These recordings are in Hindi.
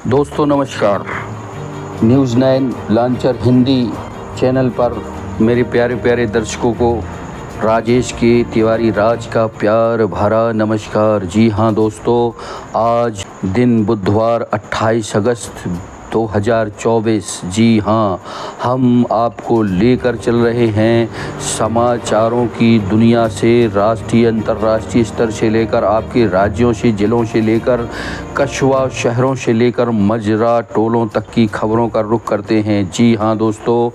दोस्तों नमस्कार। न्यूज़ 9 लॉन्चर हिंदी चैनल पर मेरे प्यारे प्यारे दर्शकों को राजेश के तिवारी राज का प्यार भरा नमस्कार। जी हाँ दोस्तों, आज दिन बुधवार 28 अगस्त 2024। जी हाँ, हम आपको लेकर चल रहे हैं समाचारों की दुनिया से, राष्ट्रीय अंतर्राष्ट्रीय स्तर से लेकर आपके राज्यों से, जिलों से लेकर कस्बा शहरों से लेकर मजरा टोलों तक की खबरों का रुख करते हैं। जी हाँ दोस्तों,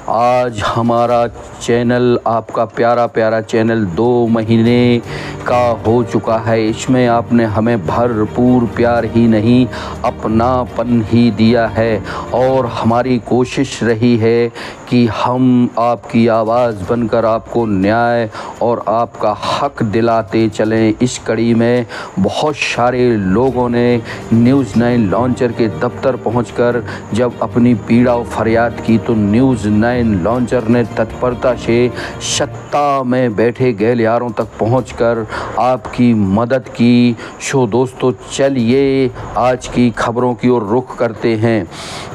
आज हमारा चैनल, आपका प्यारा प्यारा चैनल 2 महीने का हो चुका है। इसमें आपने हमें भरपूर प्यार ही नहीं, अपनापन ही दिया है और हमारी कोशिश रही है कि हम आपकी आवाज़ बनकर आपको न्याय और आपका हक दिलाते चलें। इस कड़ी में बहुत सारे लोगों ने न्यूज़ 9 लॉन्चर के दफ्तर पहुंचकर जब अपनी पीड़ा और फरियाद की, तो न्यूज़ 9 लॉन्चर ने तत्परता से सत्ता में बैठे गैलियारों तक पहुंचकर आपकी मदद की। सो दोस्तों, चलिए आज की खबरों की ओर रुख करते हैं।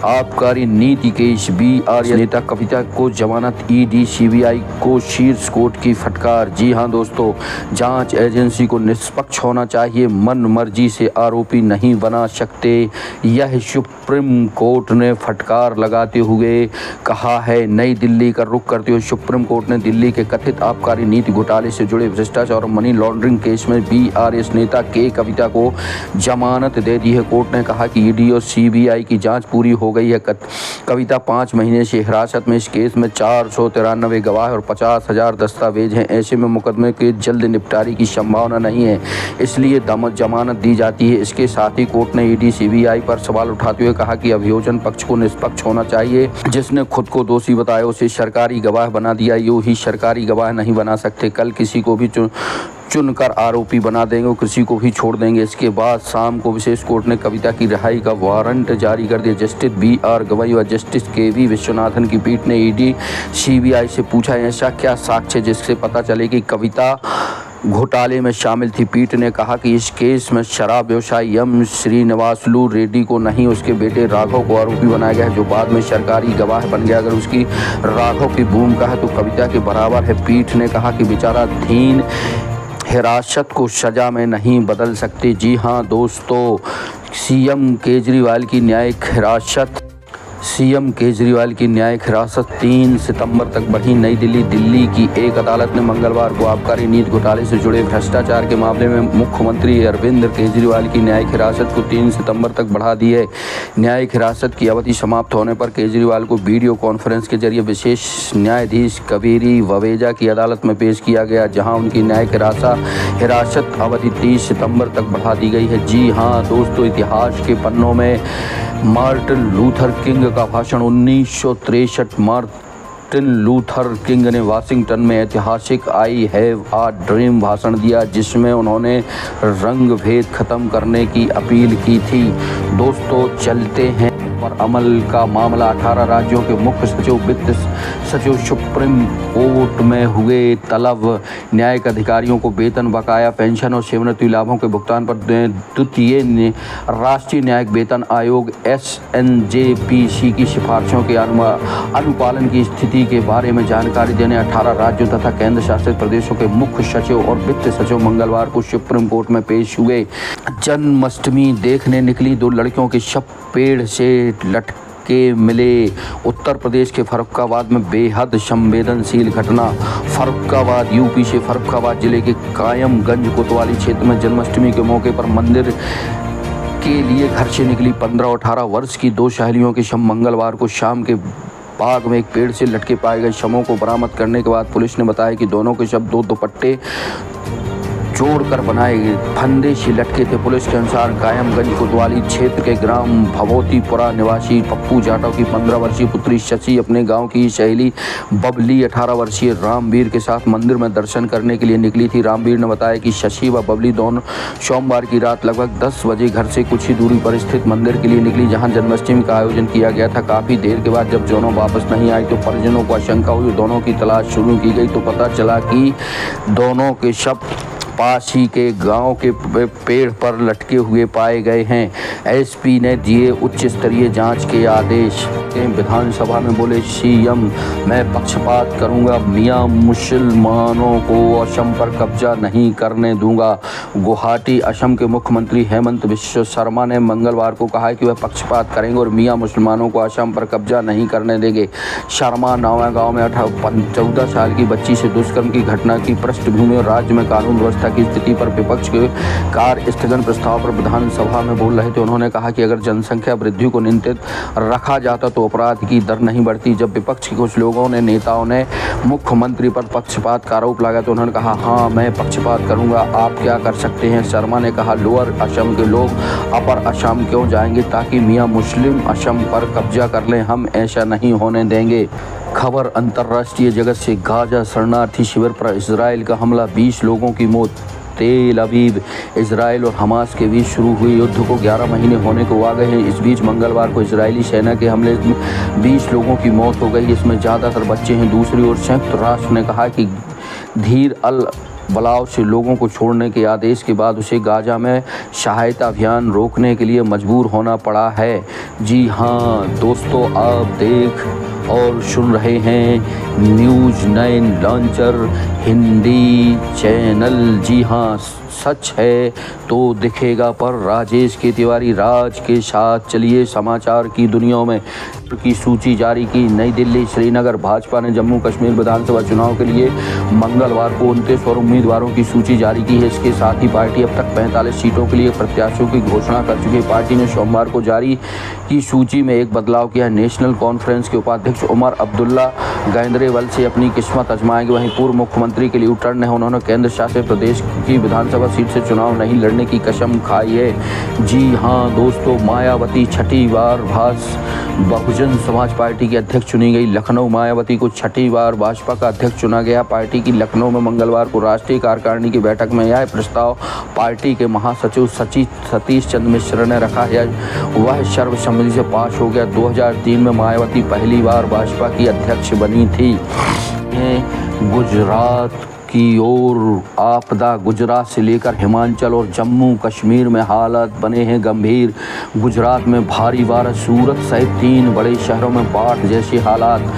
आबकारी नीति के इस बीआरएस नेता कविता को जमानत, ईडी सीबीआई को शीर्ष कोर्ट की फटकार। जी हां दोस्तों, जांच एजेंसी को निष्पक्ष होना चाहिए, मन मर्जी से आरोपी नहीं बना सकते, यह सुप्रीम कोर्ट ने फटकार लगाते हुए कहा है। नई दिल्ली का रुख करते हुए सुप्रीम कोर्ट ने दिल्ली के कथित आबकारी नीति घोटाले से जुड़े भ्रष्टाचार और मनी लॉन्ड्रिंग केस में बीआरएस नेता के कविता को जमानत दे दी है। कोर्ट ने कहा कि ईडी और सीबीआई की जांच पूरी हो गई है। कविता 5 महीने से हिरासत में। इस केस में 493 गवाह और 50,000 दस्तावेज हैं। ऐसे में मुकदमे के जल्द निपटारे की संभावना नहीं है, इसलिए जमानत दी जाती है। इसके साथ ही कोर्ट ने ईडी सीबीआई पर सवाल उठाते हुए कहा कि अभियोजन पक्ष को निष्पक्ष होना चाहिए। जिसने खुद को दोषी बताया उसे सरकारी गवाह बना दिया, यूं ही सरकारी गवाह नहीं बना सकते। कल किसी को भी चुनकर आरोपी बना देंगे और किसी को भी छोड़ देंगे। इसके बाद शाम को विशेष कोर्ट ने कविता की रिहाई का वारंट जारी कर दिया। जस्टिस BR गवई व जस्टिस KV विश्वनाथन की पीठ ने ईडी सीबीआई से पूछा, ऐसा क्या साक्ष्य है जिससे पता चले कि कविता घोटाले में शामिल थी। पीठ ने कहा कि इस केस में शराब व्यवसायी M श्रीनिवासलू रेड्डी को नहीं, उसके बेटे राघव को आरोपी बनाया गया है, जो बाद में सरकारी गवाह बन गया। अगर उसकी राघव की भूमिका है तो कविता के बराबर है। पीठ ने कहा कि विचाराधीन हिरासत को सज़ा में नहीं बदल सकते। जी हाँ दोस्तों, सीएम केजरीवाल की न्यायिक हिरासत 3 सितंबर तक बढ़ी। नई दिल्ली की एक अदालत ने मंगलवार को आबकारी नीति घोटाले से जुड़े भ्रष्टाचार के मामले में मुख्यमंत्री अरविंद केजरीवाल की न्यायिक हिरासत को 3 सितंबर तक बढ़ा दी है। न्यायिक हिरासत की अवधि समाप्त होने पर केजरीवाल को वीडियो कॉन्फ्रेंस के जरिए विशेष न्यायाधीश कबीरी ववेजा की अदालत में पेश किया गया, जहाँ उनकी न्यायिक हिरासत अवधि 30 सितंबर तक बढ़ा दी गई है। जी हाँ दोस्तों, इतिहास के पन्नों में मार्टिन लूथर किंग का भाषण 1963। मार्टिन लूथर किंग ने वाशिंगटन में ऐतिहासिक आई हैव आ ड्रीम भाषण दिया, जिसमें उन्होंने रंग भेद खत्म करने की अपील की थी। दोस्तों, चलते हैं पर अमल का मामला। 18 राज्यों के मुख्य सचिव, वित्त सचिव सुप्रीम कोर्ट में हुए तलब। न्यायिक अधिकारियों को वेतन, बकाया पेंशन और सेवानिवृत्ति लाभों के भुगतान पर द्वितीय राष्ट्रीय न्यायिक वेतन आयोग SNJPC की सिफारिशों के अनुपालन की स्थिति के बारे में जानकारी देने 18 राज्यों तथा केंद्र शासित प्रदेशों के मुख्य सचिव और वित्त सचिव मंगलवार को सुप्रीम कोर्ट में पेश हुए। जन्माष्टमी देखने निकली 2 लड़कियों के शव पेड़ से लटके मिले। उत्तर प्रदेश के फर्रुखाबाद में बेहद संवेदनशील घटना। फर्रुखाबाद यूपी से फर्रुखाबाद जिले के कायमगंज कोतवाली क्षेत्र में जन्माष्टमी के मौके पर मंदिर के लिए घर से निकली 15 और 18 वर्ष की 2 सहेलियों के शव मंगलवार को शाम के बाग में एक पेड़ से लटके पाए गए। शवों को बरामद करने के बाद पुलिस ने बताया कि दोनों के शव 2 दुपट्टे जोड़कर बनाए फंदे से लटके थे। पुलिस के अनुसार कायमगंज कोतवाली क्षेत्र के ग्राम भगवतीपुरा निवासी पप्पू जाटव की 15 वर्षीय पुत्री शशि अपने गांव की सहेली बबली 18 वर्षीय रामवीर के साथ मंदिर में दर्शन करने के लिए निकली थी। रामवीर ने बताया कि शशि व बबली दोनों सोमवार की रात लगभग 10 बजे घर से कुछ ही दूरी पर स्थित मंदिर के लिए निकली, जहां जन्माष्टमी का आयोजन किया गया था। काफ़ी देर के बाद जब दोनों वापस नहीं आई तो परिजनों को आशंका हुई। दोनों की तलाश शुरू की गई तो पता चला कि दोनों के शव पास ही के गांव के पेड़ पर लटके हुए पाए गए हैं। एसपी ने दिए उच्च स्तरीय जांच के आदेश। विधानसभा में बोले सीएम, मैं पक्षपात करूंगा, मियां मुसलमानों को असम पर कब्जा नहीं करने दूंगा। गुवाहाटी असम के मुख्यमंत्री हेमंत बिश्व शर्मा ने मंगलवार को कहा कि वह पक्षपात करेंगे और मियां मुसलमानों को असम पर कब्जा नहीं करने देंगे। शर्मा नवागांव में 14 साल की बच्ची से दुष्कर्म की घटना की पृष्ठभूमि और राज्य में कानून व्यवस्था की स्थिति पर विपक्ष के कार्य स्थगन प्रस्ताव पर विधानसभा में बोल रहे थे। उन्होंने कहा कि अगर जनसंख्या वृद्धि को नियंत्रित रखा जाता तो अपराध की दर नहीं बढ़ती। जब विपक्ष के कुछ लोगों ने नेताओं ने मुख्यमंत्री पर पक्षपात का आरोप लगाया तो उन्होंने कहा, हाँ मैं पक्षपात करूंगा, आप क्या कर सकते हैं। शर्मा ने कहा, लोअर असम के लोग अपर असम क्यों जाएंगे ताकि मियां मुस्लिम असम पर कब्जा कर लें, हम ऐसा नहीं होने देंगे। खबर अंतर्राष्ट्रीय जगत से। गाजा शरणार्थी शिविर पर इजराइल का हमला, 20 लोगों की मौत। तेल अवीव, इजराइल और हमास के बीच शुरू हुए युद्ध को 11 महीने होने को आ गए हैं। इस बीच मंगलवार को इजरायली सेना के हमले में 20 लोगों की मौत हो गई, इसमें ज़्यादातर बच्चे हैं। दूसरी ओर संयुक्त राष्ट्र ने कहा कि धीर अल बलाव से लोगों को छोड़ने के आदेश के बाद उसे गाजा में सहायता अभियान रोकने के लिए मजबूर होना पड़ा है। जी हाँ दोस्तों, आप देख और सुन रहे हैं न्यूज़ 9 लॉन्चर हिंदी चैनल। जी हाँ, सच है तो दिखेगा पर राजेश के तिवारी राज के साथ चलिए समाचार की दुनिया में की सूची जारी की। नई दिल्ली, श्रीनगर भाजपा ने जम्मू कश्मीर विधानसभा चुनाव के लिए मंगलवार को 29 और उम्मीदवारों की सूची जारी की है। इसके साथ ही पार्टी अब तक 45 सीटों के लिए प्रत्याशियों की घोषणा कर चुकी है। पार्टी ने सोमवार को जारी की सूची में एक बदलाव किया है। नेशनल कॉन्फ्रेंस के उपाध्यक्ष उमर अब्दुल्ला गेंद्रेवाल से अपनी किस्मत आजमाएंगे। वहीं पूर्व मुख्यमंत्री के लिए U-टर्न है। उन्होंने केंद्र शासित प्रदेश की विधानसभा सीट से चुनाव नहीं लड़ने की कसम खाई है। जी हाँ दोस्तों, मायावती छठी बार बहुजन समाज पार्टी की अध्यक्ष चुनी गई। लखनऊ, मायावती को छठी बार भाजपा का अध्यक्ष चुना गया। पार्टी की लखनऊ में मंगलवार को राष्ट्रीय कार्यकारिणी की बैठक में यह प्रस्ताव पार्टी के महासचिव सतीश चंद्र मिश्र ने रखा है। वह सर्वसम्मति से पास हो गया। 2003 में मायावती पहली बार भाजपा की अध्यक्ष बनी थी। गुजरात की ओर आपदा, गुजरात से लेकर हिमाचल और जम्मू कश्मीर में हालात बने हैं गंभीर। गुजरात में भारी बारिश, सूरत सहित 3 बड़े शहरों में बाढ़ जैसे हालात।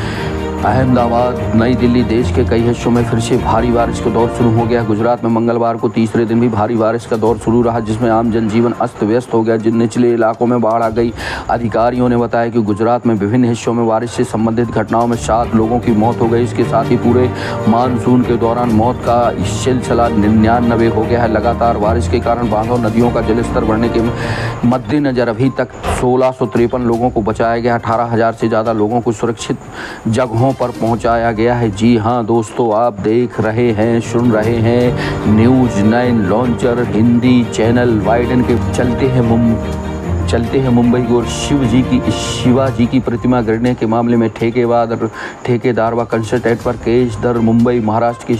अहमदाबाद, नई दिल्ली, देश के कई हिस्सों में फिर से भारी बारिश का दौर शुरू हो गया। गुजरात में मंगलवार को तीसरे दिन भी भारी बारिश का दौर शुरू रहा, जिसमें आम जनजीवन अस्त व्यस्त हो गया। जिन निचले इलाकों में बाढ़ आ गई। अधिकारियों ने बताया कि गुजरात में विभिन्न हिस्सों में बारिश से संबंधित घटनाओं में 7 लोगों की मौत हो गई। इसके साथ ही पूरे मानसून के दौरान मौत का सिलसिला 99 हो गया है। लगातार बारिश के कारण बांधों, नदियों का जलस्तर बढ़ने के मद्देनजर अभी तक 1653 लोगों को बचाया गया। 18,000 से ज़्यादा लोगों को सुरक्षित जगहों पर पहुंचाया गया है। जी हां दोस्तों, आप देख रहे हैं, सुन रहे हैं news 9 launcher Hindi channel. Biden के चलते हैं मुंबई की ओर। शिवाजी की प्रतिमा गिरने के मामले में ठेकेदार व कंसल्टेंट पर केस दर्ज। मुंबई, महाराष्ट्र के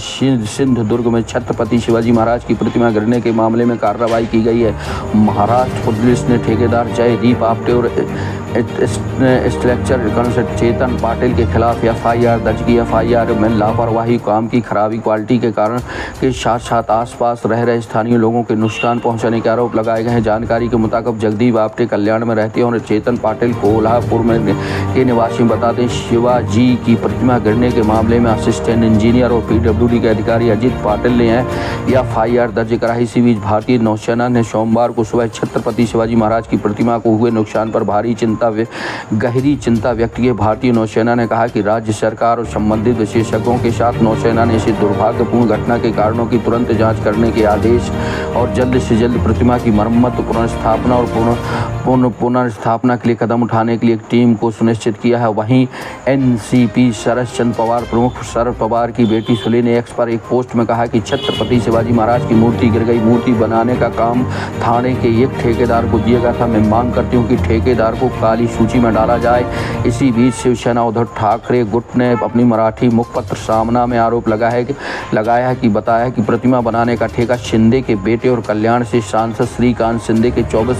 सिंधुदुर्ग में छत्रपति शिवाजी महाराज की प्रतिमा गिरने के मामले में कार्रवाई की गई है। महाराष्ट्र पुलिस ने ठेकेदार जयदीप आपटे और स्ट्रक्चर कंसल्टेंट चेतन पाटिल के खिलाफ FIR दर्ज की। FIR में लापरवाही, काम की खराबी, क्वालिटी के कारण के साथ आसपास रह रहे स्थानीय लोगों के नुकसान पहुंचाने के आरोप लगाए गए हैं। जानकारी के मुताबिक जगदीप आपटे कल्याण में रहते हैं और चेतन पाटिल कोल्हापुर में के निवासी। बता दें, शिवाजी की प्रतिमा गिरने के मामले में असिस्टेंट इंजीनियर और PWD के अधिकारी अजित पाटिल ने FIR दर्ज कराई। इसी बीच भारतीय नौसेना ने सोमवार को सुबह छत्रपति शिवाजी महाराज की प्रतिमा को हुए नुकसान पर गहरी चिंता व्यक्त की। भारतीय नौसेना ने कहा कि राज्य सरकार और संबंधित विशेषज्ञों के साथ नौसेना ने इस दुर्भाग्यपूर्ण घटना के कारणों की तुरंत जांच करने के आदेश और जल्द से जल्द प्रतिमा की मरम्मत, पुनर्स्थापना और पुनर्स्थापना के लिए कदम उठाने के लिए एक टीम को सुनिश्चित किया है। वहीं NCP शरद चंद्र पवार, प्रमुख शरद पवार की बेटी सुले ने X पर एक पोस्ट में कहा कि छत्रपति शिवाजी महाराज की मूर्ति गिर गई। मूर्ति बनाने का काम थाने के एक ठेकेदार को दिया गया था। मैं मांग करती हूँ कि ठेकेदार को काली सूची में डाला जाए। इसी बीच शिवसेना उद्धव ठाकरे गुट ने अपनी मराठी मुखपत्र सामना में आरोप बताया कि प्रतिमा बनाने का ठेका शिंदे के बेटे और कल्याण से सांसद श्रीकांत शिंदे के 24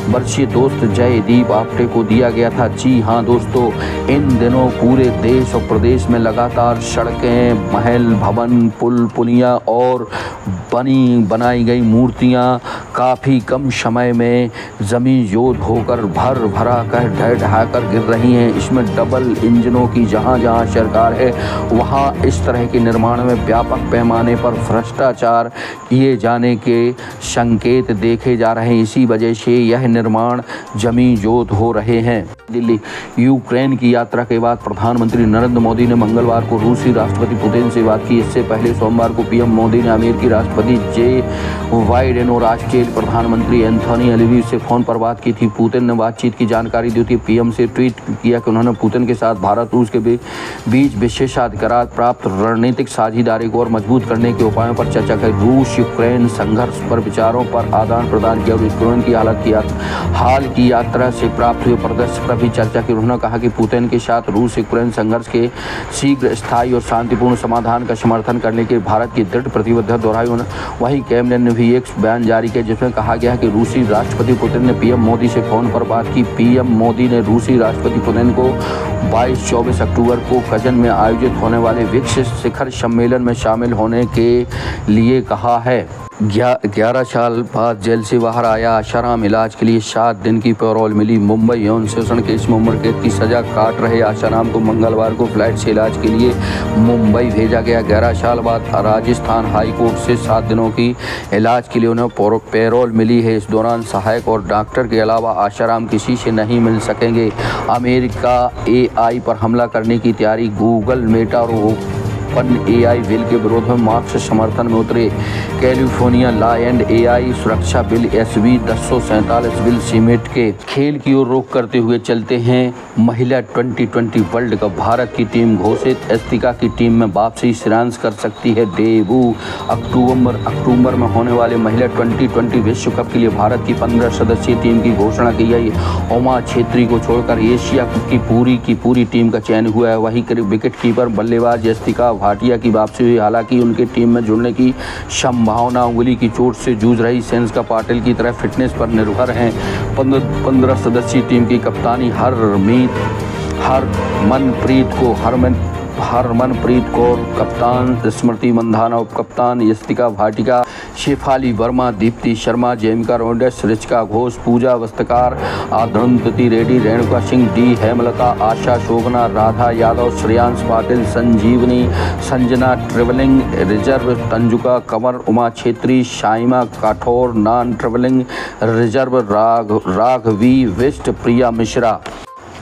वर्षीय दोस्त जयदीप आपटे को दिया गया था। जी हाँ दोस्तों, इन दिनों पूरे देश और प्रदेश में लगातार सड़कें, महल, भवन, पुल, पुलियाँ और बनाई गई मूर्तियां काफ़ी कम समय में ज़मीन जोत होकर भरा कर ढह कर गिर रही हैं। इसमें डबल इंजनों की जहां जहां सरकार है वहां इस तरह के निर्माण में व्यापक पैमाने पर भ्रष्टाचार किए जाने के संकेत देखे जा रहे हैं। इसी वजह से यह निर्माण जमीन जोत हो रहे हैं। दिल्ली यूक्रेन की यात्रा के बाद प्रधानमंत्री नरेंद्र मोदी ने मंगलवार को रूसी राष्ट्रपति पुतिन से बात की। इससे पहले सोमवार को पीएम मोदी ने अमेरिकी राष्ट्रपति जे बाइडेन और ऑस्ट्रेलियाई प्रधानमंत्री एंथोनी अल्बनीज़ से फोन पर बात की थी। पुतिन ने बातचीत की जानकारी दी थी। पीएम से ट्वीट किया कि उन्होंने पुतिन के साथ भारत रूस के बीच विशेषाधिकार प्राप्त रणनीतिक साझेदारी को और मजबूत करने के उपायों पर चर्चा की। रूस यूक्रेन संघर्ष पर विचारों पर आदान प्रदान किया और यूक्रेन की हाल की यात्रा से प्राप्त हुए प्रदर्शन पर भी चर्चा की। उन्होंने कहा कि पुतिन के साथ रूस यूक्रेन संघर्ष के शीघ्र स्थायी और शांतिपूर्ण समाधान का समर्थन करने के भारत की दृढ़ प्रतिबद्धता दोहराई। वहीं कैबिनेट ने भी एक बयान जारी किया जिसमें कहा गया कि रूसी राष्ट्रपति पुतिन ने पीएम मोदी से फोन पर बात की। पीएम मोदी ने रूसी राष्ट्रपति पुतिन को 22-24 अक्टूबर को कजन में आयोजित होने वाले विक्स शिखर सम्मेलन में शामिल होने के लिए कहा है। 11 साल बाद जेल से बाहर आया आशाराम, इलाज के लिए 7 दिन की पैरोल मिली। मुंबई यौन शोषण केस में उम्र कैद की सजा काट रहे आशाराम को मंगलवार को फ्लाइट से इलाज के लिए मुंबई भेजा गया। 11 साल बाद राजस्थान हाई कोर्ट से 7 दिनों की इलाज के लिए उन्हें पैरोल मिली है। इस दौरान सहायक और डॉक्टर के अलावा आशाराम किसी से नहीं मिल सकेंगे। अमेरिका AI पर हमला करने की तैयारी। गूगल, मेटा और AI बिल के विरोध में मार्च समर्थन में उतरे। कैलिफोर्निया लॉ एंड AI सुरक्षा बिल SB 1047 बिल सीमेंट के खेल की ओर रुख करते हुए चलते हैं। महिला 2020 वर्ल्ड कप भारत की टीम घोषित। एस्तिका की टीम में वापसी श्रेयांश कर सकती है डेब्यू। अक्टूबर में होने वाले महिला 2020 विश्व कप के लिए भारत की 15 सदस्यीय टीम की घोषणा की गई। उमा छेत्री को छोड़कर एशिया की पूरी टीम का चयन हुआ है। वहीं विकेट कीपर बल्लेबाज एस्तिका भाटिया की वापसी हुई। हालांकि उनके टीम में जुड़ने की संभावना उंगली की चोट से जूझ रही सेंस पाटिल की तरह फिटनेस पर निर्भर हैं। 15 सदस्यीय टीम की कप्तानी हरमनप्रीत कौर, कप्तान स्मृति मंधाना, उप कप्तान यस्तिका भाटिया, शेफाली वर्मा, दीप्ति शर्मा, जयमिका रोडेस, ऋचिका घोष, पूजा वस्त्रकार, अरुंधति रेड्डी, रेणुका सिंह, डी हेमलता, आशा शोभना, राधा यादव, श्रेयांश पाटिल, संजीवनी, संजना ट्रेवलिंग रिजर्व, तंजुका कंवर, उमा छेत्री, शाइमा काठौर non travelling reserve, Raghvi Bist, Priya Mishra.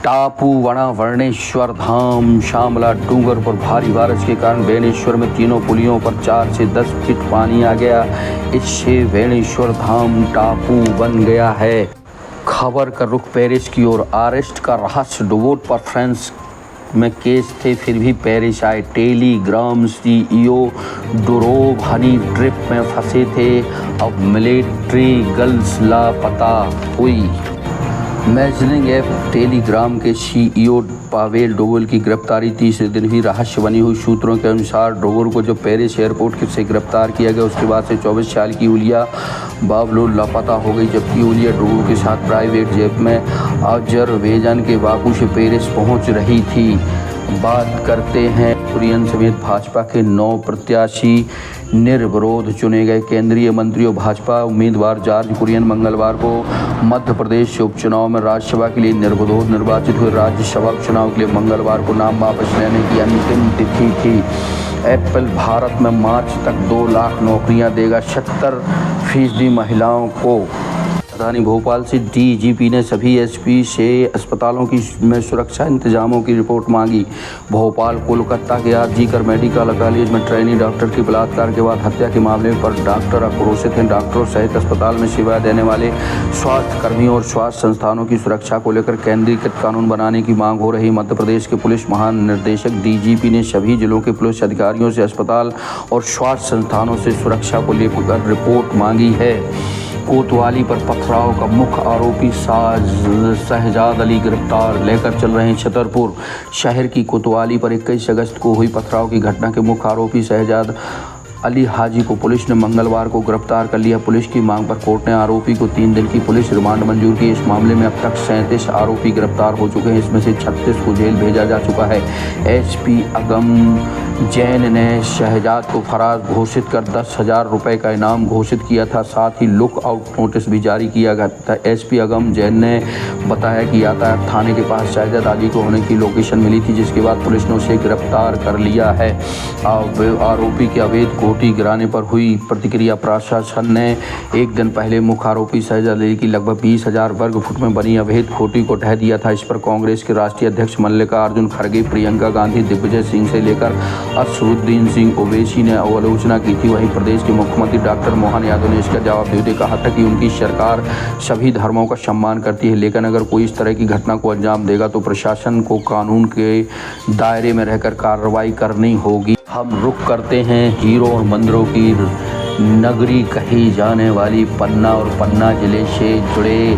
टापू वना वर्णेश्वर धाम शामला डूंगर पर भारी बारिश के कारण वेणेश्वर में तीनों पुलियों पर 4 से 10 फीट पानी आ गया। इससे वेणेश्वर धाम टापू बन गया है। खबर का रुख पेरिस की ओर। अरेस्ट का रहस्य। डुबोट पर फ्रांस में केस थे फिर भी पेरिस आए। Telegram CEO Durov Honey trip में फंसे थे, अब मिलिट्री गर्ल्स लापता हुई। मैसेजिंग ऐप टेलीग्राम के CEO पावेल डोवल की गिरफ्तारी तीसरे दिन ही रहस्य बनी हुई। सूत्रों के अनुसार डोवल को जब पेरिस एयरपोर्ट से गिरफ्तार किया गया उसके बाद से 24 साल की उलिया बावलो लापता हो गई, जबकि उलिया डोवल के साथ प्राइवेट जेट में अजरबैजान के बाकू से पेरिस पहुंच रही थी। बात करते हैं कुरियन समेत भाजपा के 9 प्रत्याशी निर्विरोध चुने गए। केंद्रीय मंत्री और भाजपा उम्मीदवार जॉर्ज कुरियन मंगलवार को मध्य प्रदेश उपचुनाव में राज्यसभा के लिए निर्विरोध निर्वाचित हुए। राज्यसभा चुनाव के लिए मंगलवार को नाम वापस लेने की अंतिम तिथि थी। एप्पल भारत में मार्च तक 2 लाख नौकरियां देगा। 70% महिलाओं को। राजधानी भोपाल से DGP ने सभी SP से अस्पतालों में सुरक्षा इंतजामों की रिपोर्ट मांगी। भोपाल कोलकाता के RG मेडिकल कॉलेज में ट्रेनी डॉक्टर की बलात्कार के बाद हत्या के मामले पर डॉक्टर आक्रोशित हैं। डॉक्टरों सहित अस्पताल में सेवा देने वाले स्वास्थ्य कर्मियों और स्वास्थ्य संस्थानों की सुरक्षा को लेकर केंद्रीकृत कानून बनाने की मांग हो रही। मध्य प्रदेश के पुलिस महानिदेशक DGP ने सभी जिलों के पुलिस अधिकारियों से अस्पताल और स्वास्थ्य संस्थानों से सुरक्षा को लेकर रिपोर्ट मांगी है। कोतवाली पर पथराव का मुख्य आरोपी शहजाद अली गिरफ्तार। लेकर चल रहे हैं छतरपुर शहर की कोतवाली पर 21 अगस्त को हुई पथराव की घटना के मुख्य आरोपी शहजाद अली हाजी को पुलिस ने मंगलवार को गिरफ्तार कर लिया। पुलिस की मांग पर कोर्ट ने आरोपी को 3 दिन की पुलिस रिमांड मंजूर की। इस मामले में अब तक 37 आरोपी गिरफ्तार हो चुके हैं, इसमें से 36 को जेल भेजा जा चुका है। SP अगम जैन ने शहजाद को फरार घोषित कर 10,000 रुपये का इनाम घोषित किया था। साथ ही लुक आउट नोटिस भी जारी किया गया था। एसपी अगम जैन ने बताया कि यातायात थाने के पास शहजाद अली को होने की लोकेशन मिली थी, जिसके बाद पुलिस ने उसे गिरफ्तार कर लिया है। आरोपी के अवैध कोठी गिराने पर हुई प्रतिक्रिया। प्रशासन ने एक दिन पहले मुख्य आरोपी शहजाद अली की लगभग 20,000 वर्ग फुट में बनी अवैध कोठी को ढह दिया था। इस पर कांग्रेस के राष्ट्रीय अध्यक्ष मल्लिकार्जुन खड़गे, प्रियंका गांधी, दिग्विजय सिंह से लेकर असदुद्दीन सिंह ओवैसी ने आलोचना की थी। वहीं प्रदेश के मुख्यमंत्री डॉक्टर मोहन यादव ने इसका जवाब देते कहा था कि उनकी सरकार सभी धर्मों का सम्मान करती है, लेकिन अगर कोई इस तरह की घटना को अंजाम देगा तो प्रशासन को कानून के दायरे में रहकर कार्रवाई करनी होगी। हम रुख करते हैं हीरो और मंदिरों की नगरी कही जाने वाली पन्ना और पन्ना जिले से जुड़े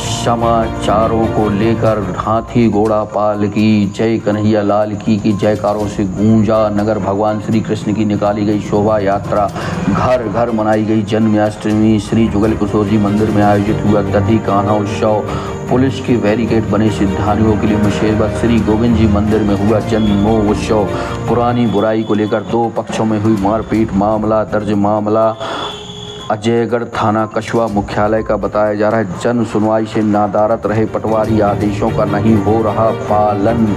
समाचारों को लेकर। हाथी घोड़ा पाल की जय कन्हैया लाल की जयकारों से गूंजा नगर। भगवान श्री कृष्ण की निकाली गई शोभा यात्रा, घर घर मनाई गई जन्माष्टमी। श्री जुगल किशोर जी मंदिर में आयोजित हुआ दधी कान्हा उत्सव। पुलिस के बैरिकेड बने श्रद्धालुओं के लिए मुसीबत। श्री गोविंद जी मंदिर में हुआ जन्मोत्सव। पुरानी बुराई को लेकर दो पक्षों में हुई मारपीट, मामला दर्ज। मामला अजयगढ़ थाना कछुआ मुख्यालय का बताया जा रहा है। जन सुनवाई से नादारत रहे पटवारी, आदेशों का नहीं हो रहा पालन।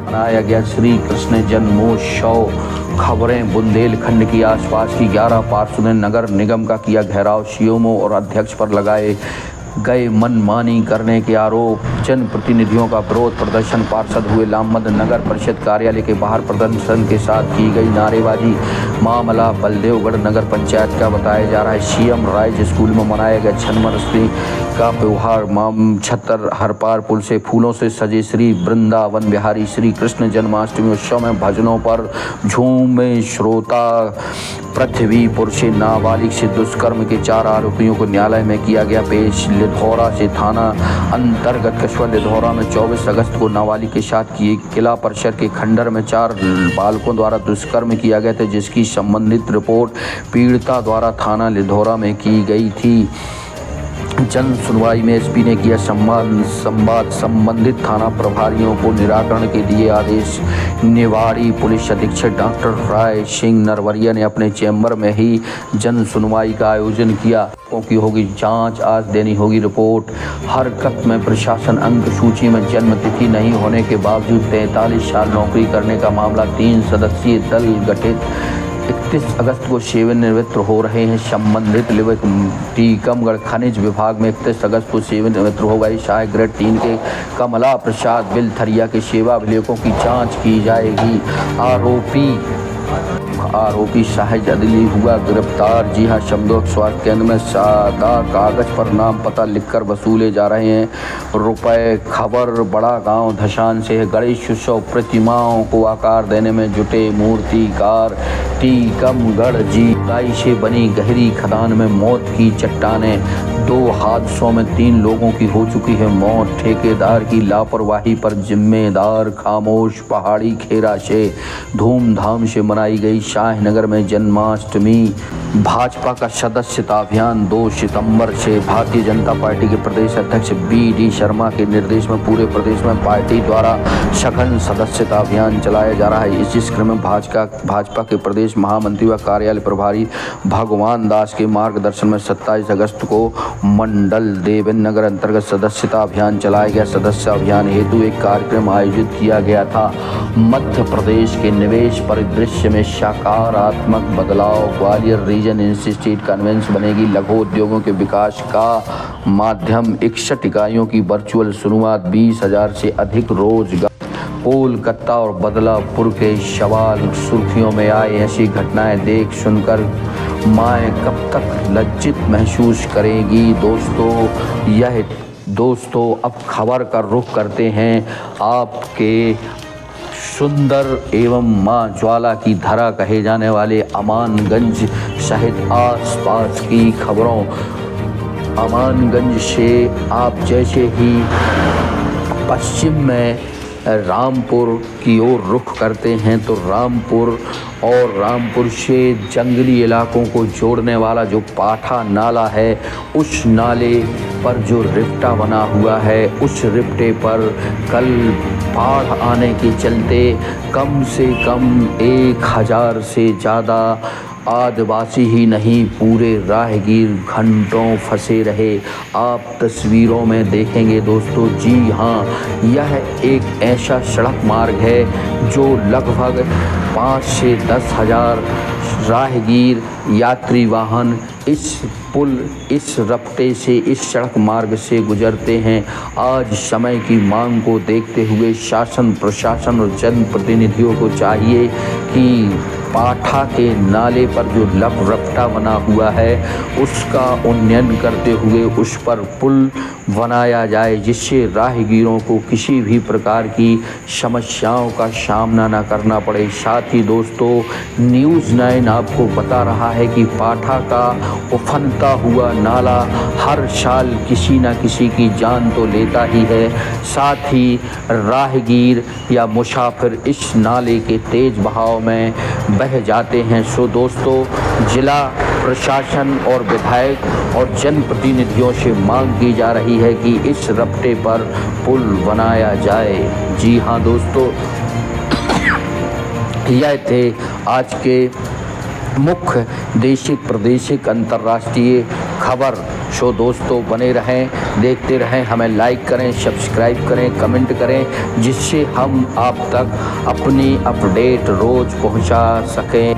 मनाया गया श्री कृष्ण जन्मोत्सव। खबरें बुंदेलखंड की आसपास की 11 पार्षदों ने नगर निगम का किया घेराव। सीएमओ और अध्यक्ष पर लगाए गए मनमानी करने के आरोप। जनप्रतिनिधियों का विरोध प्रदर्शन। पार्षद हुए लामबंद। नगर परिषद कार्यालय के बाहर प्रदर्शन के साथ की गई नारेबाजी। मामला बलदेवगढ़ नगर पंचायत का बताया जा रहा है। सीएम राइज स्कूल में मनाया गया जन्माष्टमी का त्यौहार। छतर हरपार पुल से फूलों से सजे श्री वृंदावन बिहारी श्री कृष्ण जन्माष्टमी उत्सव में भजनों पर झूमे श्रोता। पृथ्वीपुर से नाबालिग से दुष्कर्म के 4 आरोपियों को न्यायालय में किया गया पेश। लिधौरा से थाना अंतर्गत कछुआ लिधौरा में 24 अगस्त को नाबालिग के साथ किए किला परिसर के खंडर में 4 बालकों द्वारा दुष्कर्म किया गया था, जिसकी संबंधित रिपोर्ट पीड़िता द्वारा थाना लिधौरा में की गई थी। जन सुनवाई में एसपी ने किया संवाद। संबंधित थाना प्रभारियों को निराकरण के दिए आदेश। निवाड़ी पुलिस अधीक्षक डॉक्टर राय सिंह नरवरिया ने अपने चैम्बर में ही जन सुनवाई का आयोजन किया। की होगी जांच, आज देनी होगी रिपोर्ट। हरकत में प्रशासन अंक सूची में जन्म तिथि नहीं होने के बावजूद 43 साल नौकरी करने का मामला। 3 सदस्यीय दल गठित। 31 अगस्त को सेवानिवृत्त हो रहे हैं संबंधित टीकमगढ़ खनिज विभाग में 31 अगस्त को सेवानिवृत्त हो गए सहायक ग्रेड 3 के कमला प्रसाद बिलथरिया के सेवा अभिलेखों की जांच की जाएगी। आरोपी शहजाद अली हुआ गिरफ्तार। जी हां, शमदोक स्वास्थ्य केंद्र में सादा कागज पर नाम पता लिखकर वसूले जा रहे हैं रुपए। खबर बड़ा गांव धशान से है। गणेश उत्सव प्रतिमाओं को आकार देने में जुटे मूर्तिकार। टीकमगढ़ जी से बनी गहरी खदान में मौत की चट्टानें। 2 हादसों में 3 लोगों की हो चुकी है मौत। ठेकेदार की लापरवाही पर जिम्मेदार खामोश। पहाड़ी खेरा से धूमधाम से मनाई गई शाहनगर में जन्माष्टमी। भाजपा का सदस्यता अभियान 2 सितंबर से। भारतीय जनता पार्टी के प्रदेश अध्यक्ष BD शर्मा के निर्देश में पूरे प्रदेश में पार्टी द्वारा सघन सदस्यता अभियान चलाया जा रहा है। इस क्रम में भाजपा के प्रदेश महामंत्री व कार्यालय प्रभारी भगवान दास के मार्गदर्शन में 27 अगस्त को मंडल देवेंद्र नगर अंतर्गत सदस्यता अभियान चलाया गया। सदस्य अभियान हेतु एक कार्यक्रम आयोजित किया गया था। मध्य प्रदेश के निवेश परिदृश्य में सकारात्मक बदलाव। ग्वालियर रीजन इंस्टीट्यूट कन्वेंस बनेगी लघु उद्योगों के विकास का माध्यम। 61 इकाइयों की वर्चुअल शुरुआत। 20,000 से अधिक रोजगार। कोलकाता और बदलापुर के सवाल सुर्खियों में आए। ऐसी घटनाएं देख सुनकर माएँ कब तक लज्जित महसूस करेगी। दोस्तों अब खबर का रुख करते हैं आपके सुंदर एवं मां ज्वाला की धरा कहे जाने वाले अमानगंज सहित आसपास की खबरों। अमानगंज से आप जैसे ही पश्चिम में रामपुर की ओर रुख करते हैं तो रामपुर और रामपुर से जंगली इलाकों को जोड़ने वाला जो पाठा नाला है, उस नाले पर जो रिफ्टा बना हुआ है, उस रिफ्टे पर कल बाढ़ आने के चलते कम से कम 1000 से ज़्यादा आदिवासी ही नहीं, पूरे राहगीर घंटों फंसे रहे। आप तस्वीरों में देखेंगे दोस्तों। जी हाँ, यह एक ऐसा सड़क मार्ग है जो लगभग 5 से 10 हज़ार राहगीर यात्री वाहन इस पुल, इस रफ्ते से, इस सड़क मार्ग से गुजरते हैं। आज समय की मांग को देखते हुए शासन, प्रशासन और जनप्रतिनिधियों को चाहिए कि पाठा के नाले पर जो रफ्ता बना हुआ है उसका उन्नयन करते हुए उस पर पुल बनाया जाए, जिससे राहगीरों को किसी भी प्रकार की समस्याओं का सामना न करना पड़े। साथ ही दोस्तों, न्यूज़ 9 आपको बता रहा है कि पाठा का उफनता हुआ नाला हर साल किसी न किसी की जान तो लेता ही है, साथ ही राहगीर या मुसाफिर इस नाले के तेज बहाव में बह जाते हैं। सो दोस्तों, जिला प्रशासन और विधायक और जनप्रतिनिधियों से मांग की जा रही है कि इस रफ्ते पर पुल बनाया जाए। जी हाँ दोस्तों, यह थे आज के मुख्य देशिक, प्रादेशिक, अंतर्राष्ट्रीय खबर। सो दोस्तों, बने रहें, देखते रहें, हमें लाइक करें, सब्सक्राइब करें, कमेंट करें, जिससे हम आप तक अपनी अपडेट रोज़ पहुंचा सकें।